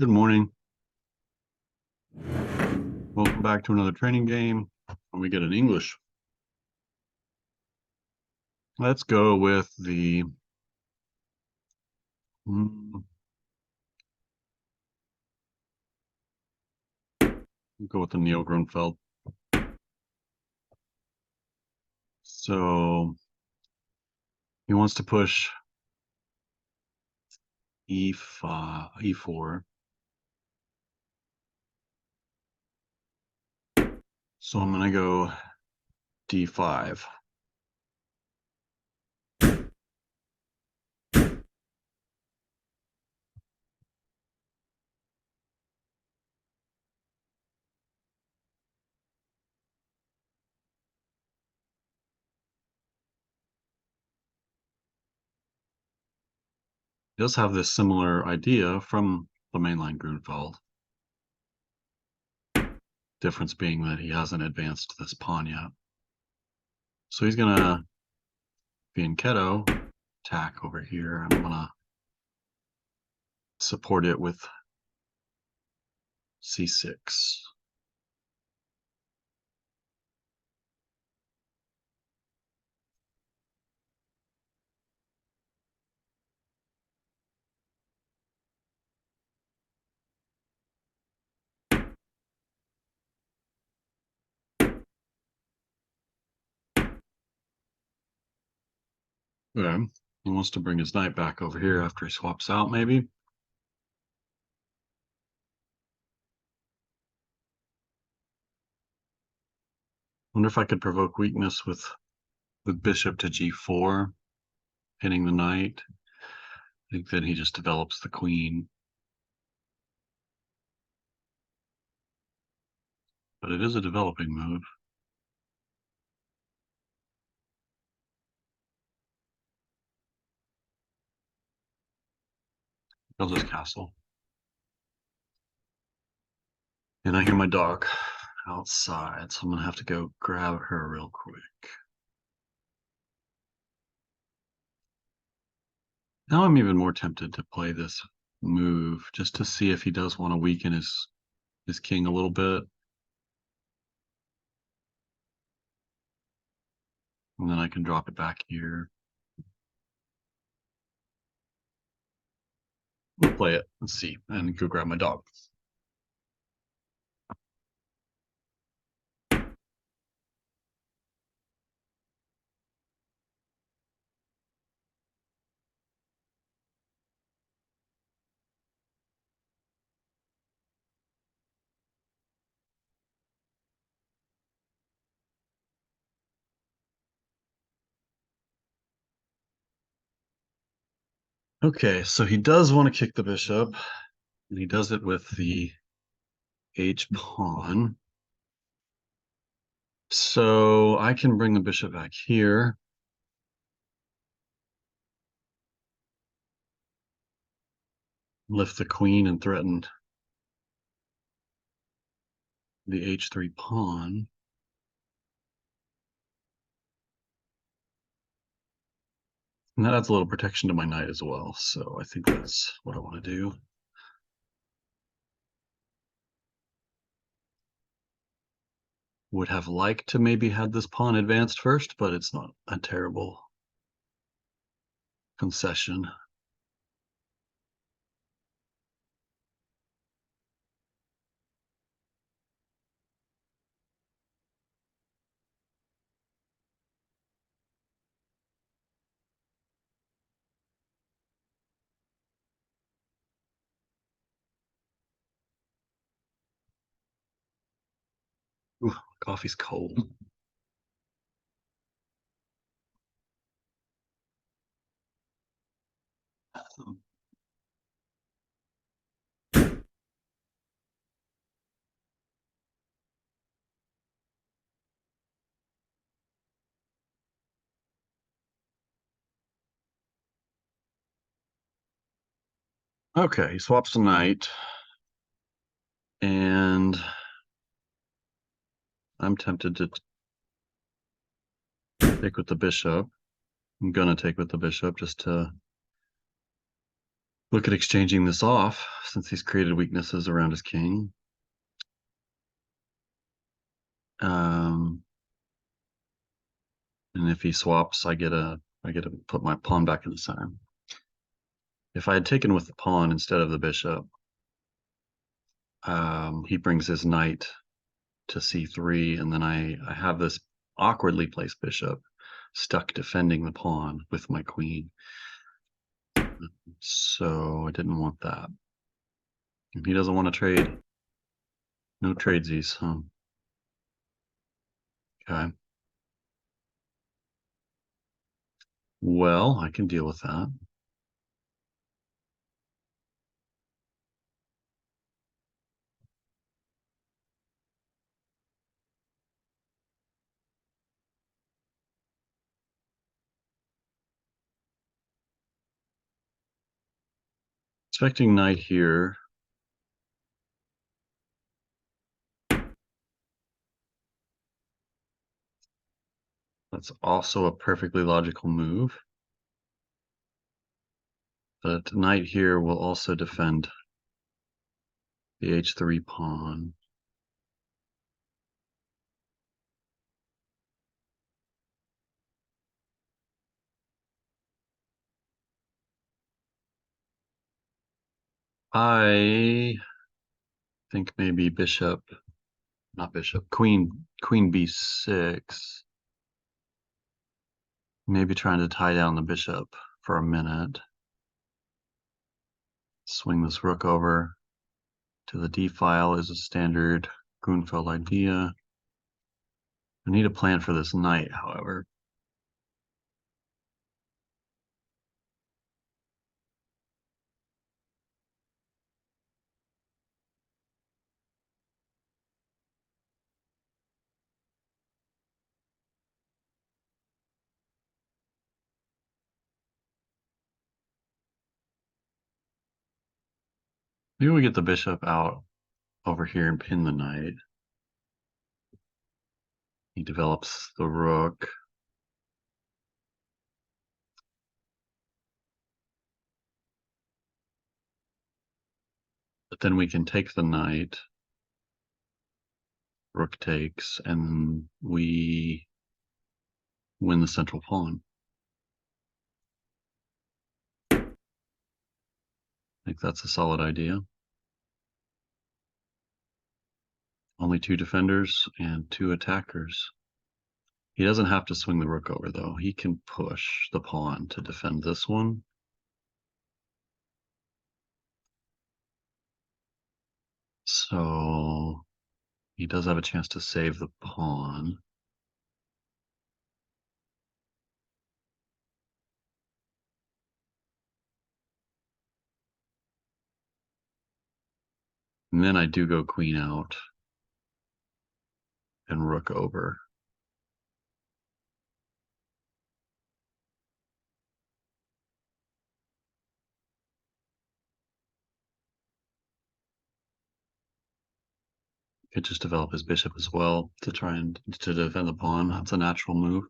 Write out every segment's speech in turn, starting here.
Good morning. Welcome back to another training game. When we get an English. Let's go with the Anglo Grunfeld. So he wants to push E5, E4. So I'm going to go D5. He does have this similar idea from the mainline Grunfeld. Difference being that he hasn't advanced this pawn yet. So he's going to be in Keto, attack over here. I'm going to support it with C6. Okay. He wants to bring his knight back over here after he swaps out, maybe. Wonder if I could provoke weakness with bishop to g4, hitting the knight. I think then he just develops the queen. But it is a developing move. I'll just castle. And I hear my dog outside, so I'm gonna have to go grab her real quick. Now I'm even more tempted to play this move just to see if he does want to weaken his king a little bit. And then I can drop it back here. We'll play it and see, and go grab my dog. Okay, so he does want to kick the bishop, and he does it with the H pawn. So I can bring the bishop back here. Lift the queen and threaten the H3 pawn. And that adds a little protection to my knight as well. So I think that's what I want to do. Would have liked to maybe had this pawn advanced first, but it's not a terrible concession. Ooh, coffee's cold. Okay, he swaps the knight. And I'm tempted to take with the bishop. I'm gonna take with the bishop just to look at exchanging this off since he's created weaknesses around his king. And if he swaps, I get to put my pawn back in the center. If I had taken with the pawn instead of the bishop, he brings his knight to c3, and then I have this awkwardly placed bishop stuck defending the pawn with my queen. So I didn't want that. And he doesn't want to trade. No tradesies, huh? Okay. Well, I can deal with that. Expecting knight here. That's also a perfectly logical move. But knight here will also defend the h3 pawn. I think maybe queen b6. Maybe trying to tie down the bishop for a minute. Swing this rook over to the d file is a standard Grunfeld idea. I need a plan for this knight, however. Maybe we get the bishop out over here and pin the knight. He develops the rook. But then we can take the knight. Rook takes, and we win the central pawn. I think that's a solid idea. Only 2 defenders and 2 attackers. He doesn't have to swing the rook over, though. He can push the pawn to defend this one. So he does have a chance to save the pawn. And then I do go queen out and rook over. Could just develop his bishop as well to try and to defend the pawn. That's a natural move.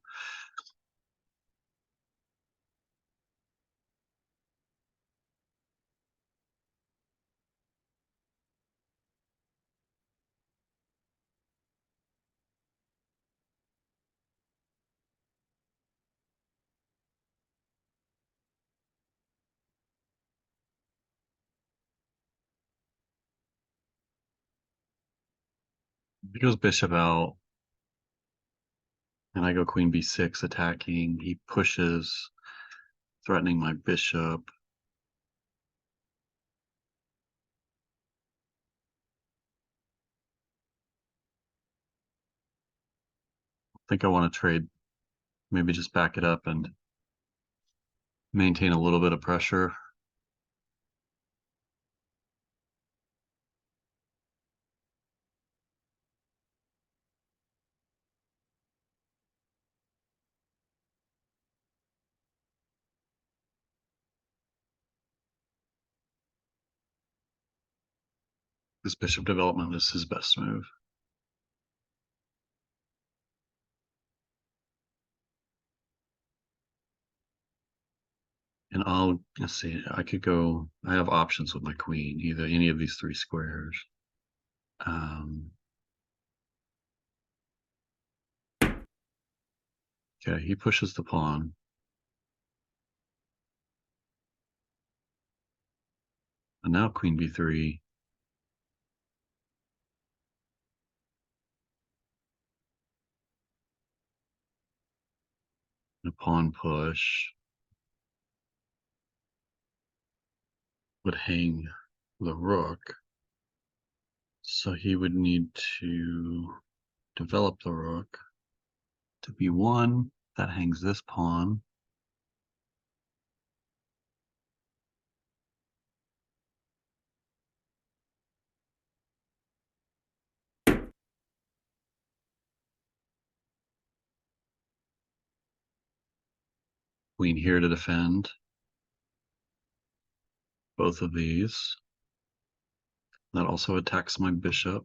He goes bishop out, and I go queen b6 attacking. He pushes, threatening my bishop. I think I want to trade, maybe just back it up and maintain a little bit of pressure. This bishop development is his best move. And let's see, I could go, I have options with my queen, either any of these three squares. Okay, he pushes the pawn. And now queen b3. A pawn push would hang the rook. So he would need to develop the rook to b1. That hangs this pawn. Queen here to defend both of these. That also attacks my bishop.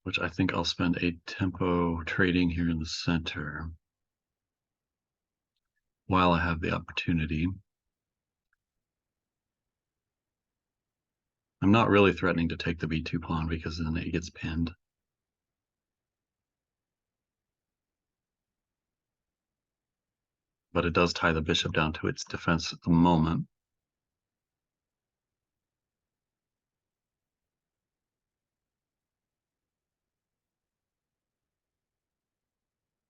Which I think I'll spend a tempo trading here in the center while I have the opportunity. I'm not really threatening to take the b2 pawn because then it gets pinned. But it does tie the bishop down to its defense at the moment.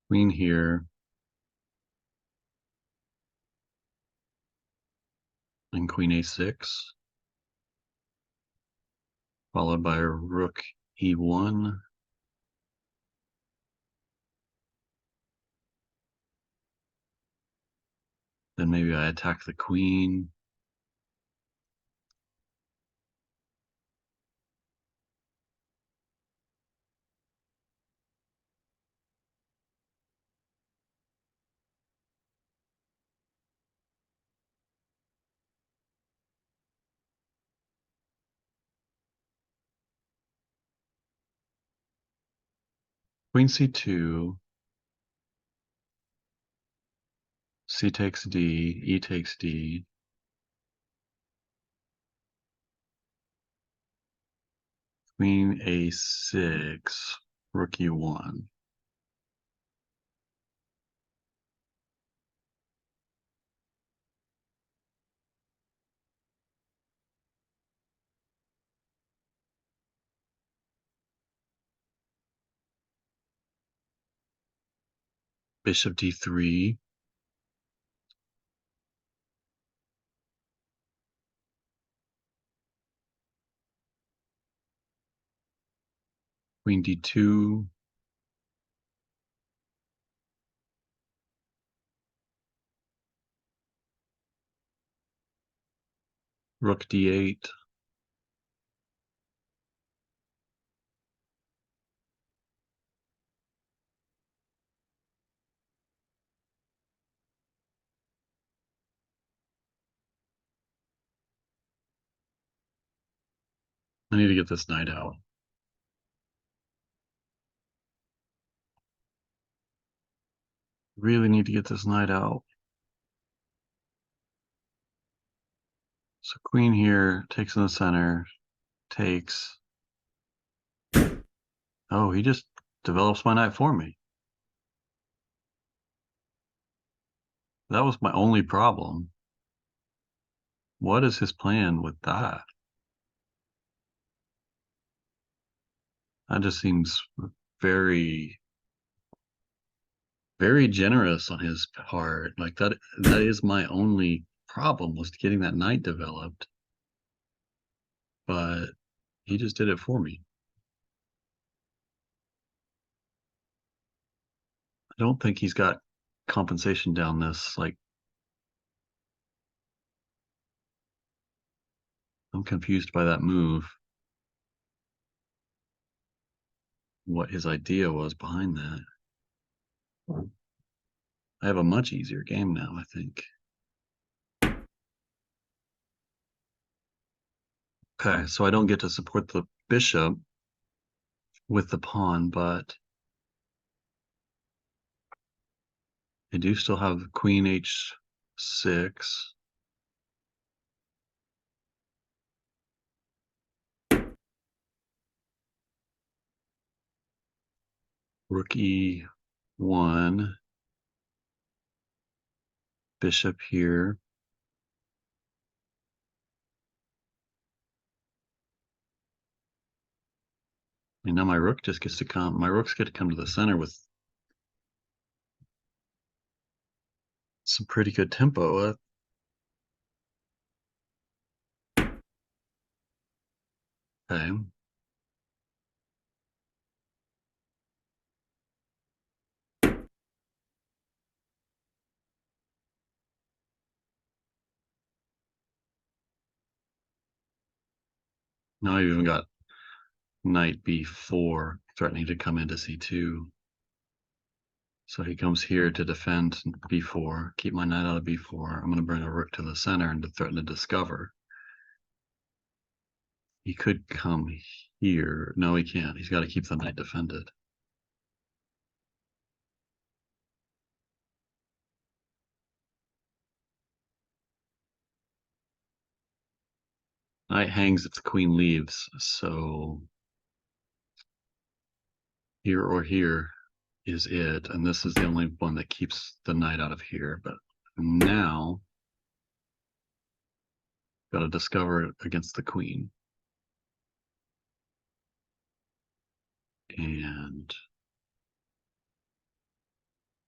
Queen here. And queen a6. Followed by rook e1. Then maybe I attack the queen. Queen c2. C takes d, e takes d. Queen a6, rook e1. Bishop d3. Queen d2. Rook d8. I need to get this knight out. Really need to get this knight out. So queen here takes in the center, takes. Oh, he just develops my knight for me. That was my only problem. What is his plan with that? That just seems very, very generous on his part. Like that is my only problem, was getting that knight developed. But he just did it for me. I don't think he's got compensation down this. Like, I'm confused by that move. What his idea was behind that. I have a much easier game now, I think. Okay, so I don't get to support the bishop with the pawn, but I do still have queen h6. Rook e1, bishop here. And now my rook just gets to come. My rooks get to come to the center with some pretty good tempo. Okay. Now I've even got knight b4 threatening to come into c2. So he comes here to defend b4, keep my knight out of b4. I'm going to bring a rook to the center and to threaten to discover. He could come here. No, he can't. He's got to keep the knight defended. Knight hangs if the queen leaves, so here or here is it, and this is the only one that keeps the knight out of here. But now, got to discover it against the queen. And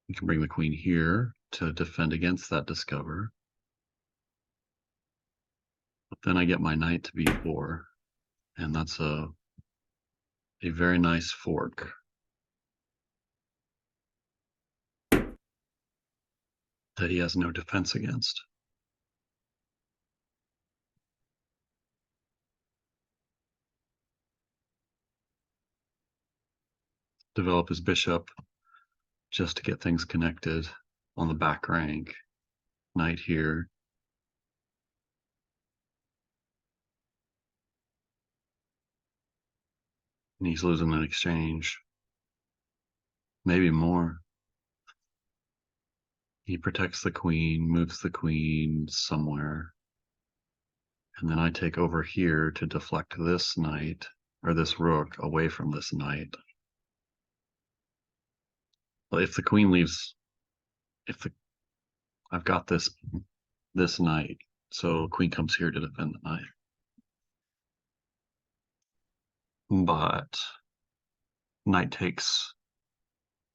you can bring the queen here to defend against that discover. But then I get my knight to b4, and that's a very nice fork. That he has no defense against. Develop his bishop just to get things connected on the back rank. Knight here. And he's losing an exchange. Maybe more. He protects the queen, moves the queen somewhere. And then I take over here to deflect this knight, or this rook, away from this knight. Well, if the queen leaves, I've got this knight, so queen comes here to defend the knight. But knight takes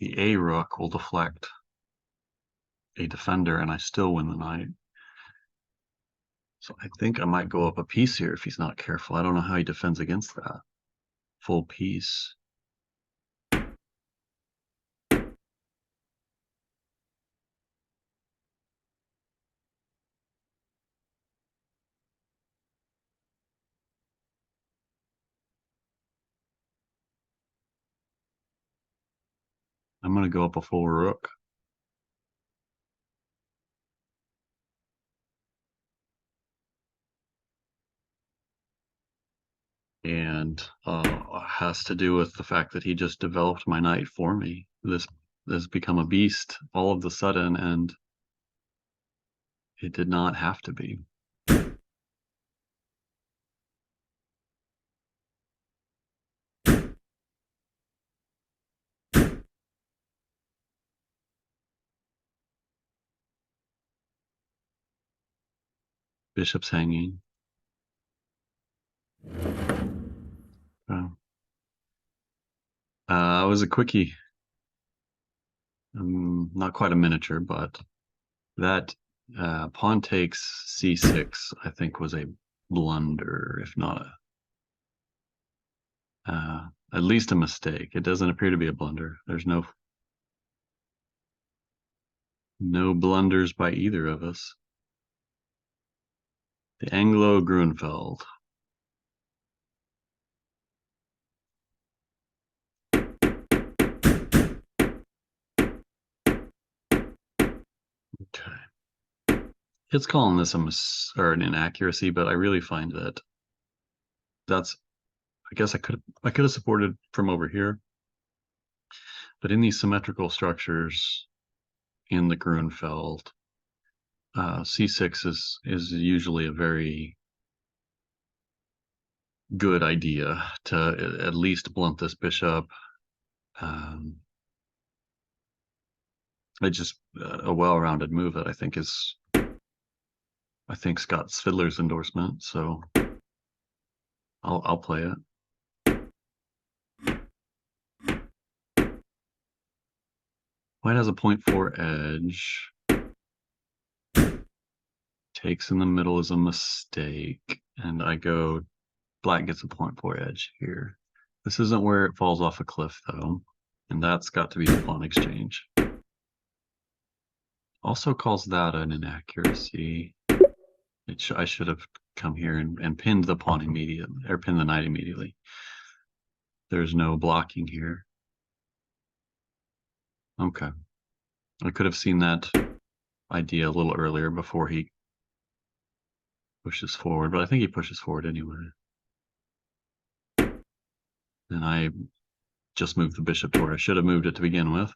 the A rook will deflect a defender, and I still win the knight. So I think I might go up a piece here if he's not careful. I don't know how he defends against that. Full piece. I'm going to go up a full rook. And has to do with the fact that he just developed my knight for me. This has become a beast all of a sudden, and it did not have to be. Bishop's hanging. It was a quickie. Not quite a miniature, but that pawn takes c6, I think, was a blunder, if not at least a mistake. It doesn't appear to be a blunder. There's no blunders by either of us. The Anglo Grunfeld. Okay. It's calling this an inaccuracy, but I really find that I guess I could have supported from over here, but in these symmetrical structures in the Grunfeld, c6 is usually a very good idea to at least blunt this bishop. It's just a well-rounded move that I think Scott Svidler's endorsement. So I'll play it. White has a 0.4 edge. Takes in the middle is a mistake, and black gets a 0.4 edge here. This isn't where it falls off a cliff, though, and that's got to be the pawn exchange. Also calls that an inaccuracy. I should have come here and pinned the pawn immediately, or pinned the knight immediately. There's no blocking here. Okay. I could have seen that idea a little earlier before he pushes forward, but I think he pushes forward anyway. And I just moved the bishop to where I should have moved it to begin with.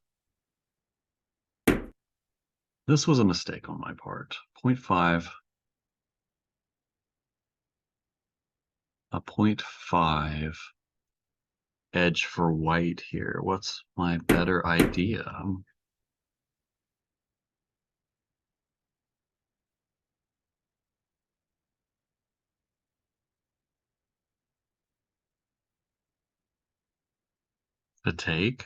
This was a mistake on my part. 0.5. A 0.5 edge for white here. What's my better idea? The take?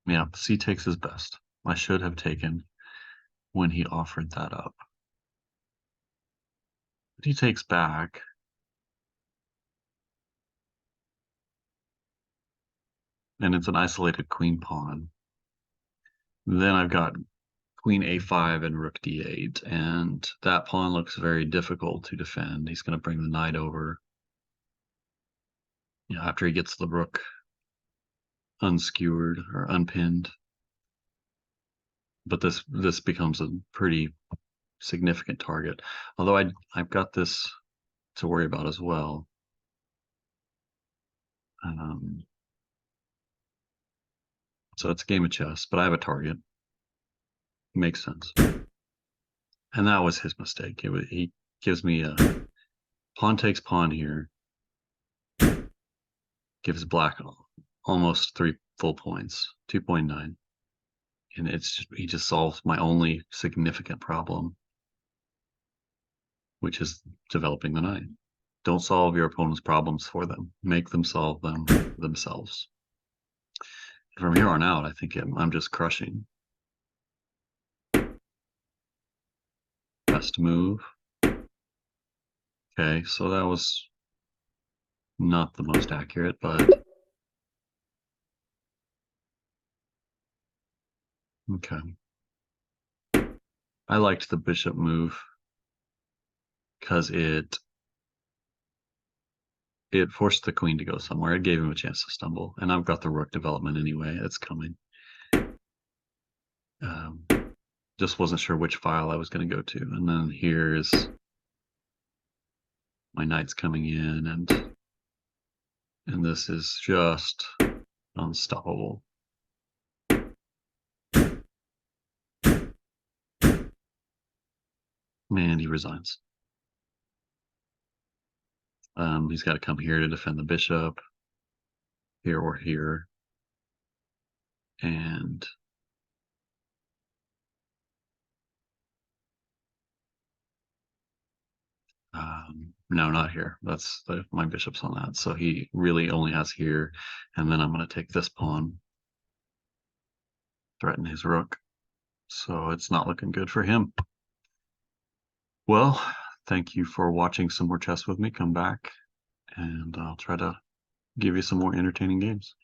Yeah, C takes his best. I should have taken when he offered that up. But he takes back. And it's an isolated queen pawn. Then I've got queen a5 and rook d8, and that pawn looks very difficult to defend. He's going to bring the knight over. After he gets the rook unskewered or unpinned. But this becomes a pretty significant target. Although I've got this to worry about as well. So it's a game of chess, but I have a target. Makes sense. And that was his mistake. He gives me a pawn takes pawn here. Gives black almost 3 full points, 2.9. And he just solves my only significant problem, which is developing the knight. Don't solve your opponent's problems for them. Make them solve them themselves. From here on out, I think I'm just crushing. Best move. Okay, so that was not the most accurate, but okay. I liked the bishop move because it forced the queen to go somewhere. It gave him a chance to stumble, and I've got the rook development anyway. It's coming. Just wasn't sure which file I was going to go to, and then here's my knight's coming in, and this is just unstoppable. Man, he resigns. He's got to come here to defend the bishop, here or here, and no, not here. That's my bishop's on that, so he really only has here, and then I'm going to take this pawn, threaten his rook, so it's not looking good for him. Well, thank you for watching some more chess with me. Come back, and I'll try to give you some more entertaining games.